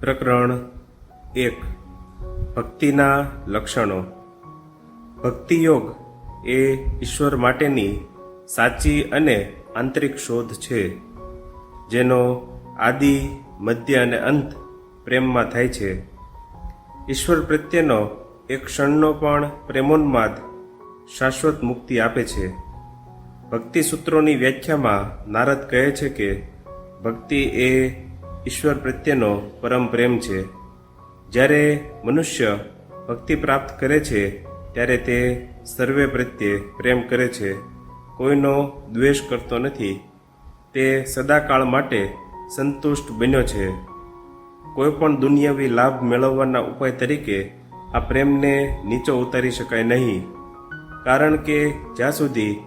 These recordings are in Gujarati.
પ્રકરણ 1 ભક્તિના લક્ષણો. ભક્તિયોગ એ ઈશ્વર માટેની સાચી અને આંતરિક શોધ છે, જેનો આદિ, મધ્ય અને અંત પ્રેમમાં થાય છે. ઈશ્વર પ્રત્યેનો એક ક્ષણનો પણ પ્રેમોન્માદ શાશ્વત મુક્તિ આપે છે. ભક્તિ સૂત્રોની વ્યાખ્યામાં નારદ કહે છે કે ભક્તિ એ ઈશ્વર પ્રત્યેનો પરમ પ્રેમ છે. જ્યારે મનુષ્ય ભક્તિ પ્રાપ્ત કરે છે ત્યારે તે સર્વે પ્રત્યે પ્રેમ કરે છે, કોઈનો દ્વેષ કરતો નથી. તે સદાકાળ માટે સંતુષ્ટ બન્યો છે. કોઈ પણ દુનિયાવી લાભ મેળવવાના ઉપાય તરીકે આ પ્રેમને નીચો ઉતારી શકાય નહીં, કારણ કે જ્યાં સુધી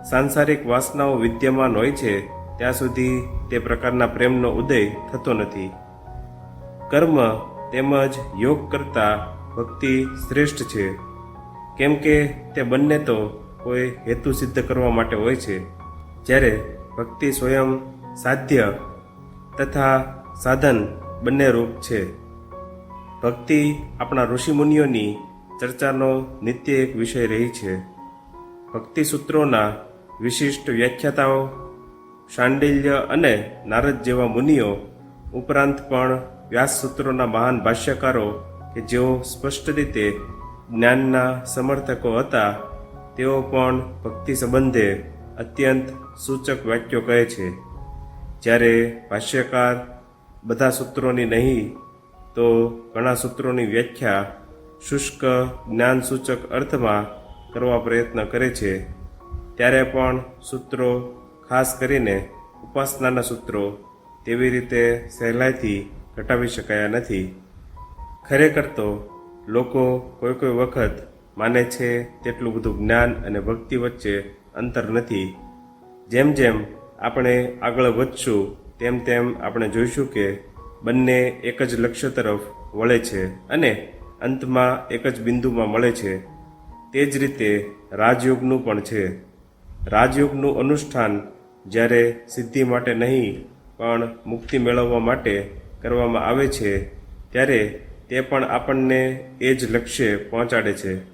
સાંસારિક વાસનાઓ વિદ્યમાન હોય છે ત્યાં સુધી તે પ્રકારના પ્રેમનો ઉદય થતો નથી. કર્મ તેમજ યોગ કરતાં ભક્તિ શ્રેષ્ઠ છે, કેમ કે તે બંને તો કોઈ હેતુ સિદ્ધ કરવા માટે હોય છે, જ્યારે ભક્તિ સ્વયં સાધ્ય તથા સાધન બંને રૂપ છે. ભક્તિ આપણા ઋષિમુનિઓની ચર્ચાનો નિત્ય એક વિષય રહી છે. ભક્તિ સૂત્રોના વિશિષ્ટ વ્યાખ્યાતાઓ શાંડિલ્ય અને નારદ જેવા મુનિઓ ઉપરાંત પણ વ્યાસ સૂત્રોના મહાન ભાષ્યકારો કે જેઓ સ્પષ્ટ રીતે જ્ઞાનના સમર્થકો હતા, તેઓ પણ ભક્તિ સંબંધે અત્યંત સૂચક વાક્યો કહે છે. જ્યારે ભાષ્યકાર બધા સૂત્રોની નહીં તો ઘણા સૂત્રોની વ્યાખ્યા શુષ્ક જ્ઞાનસૂચક અર્થમાં કરવા પ્રયત્ન કરે છે, ત્યારે પણ સૂત્રો, ખાસ કરીને ઉપાસનાના સૂત્રો, તેવી રીતે સહેલાઈથી ઘટાવી શકાયા નથી. ખરેખર તો લોકો કોઈ વખત માને છે તેટલું બધું જ્ઞાન અને ભક્તિ વચ્ચે અંતર નથી. જેમ જેમ આપણે આગળ વધશું તેમ તેમ આપણે જોઈશું કે બંને એક જ લક્ષ્ય તરફ વળે છે અને અંતમાં એક જ બિંદુમાં મળે છે. તે જ રીતે રાજયોગનું પણ છે. રાજયોગનું અનુષ્ઠાન જ્યારે સિદ્ધિ માટે નહીં પણ મુક્તિ મેળવવા માટે કરવામાં આવે છે, ત્યારે તે પણ આપણને એ જ લક્ષ્ય પહોંચાડે છે.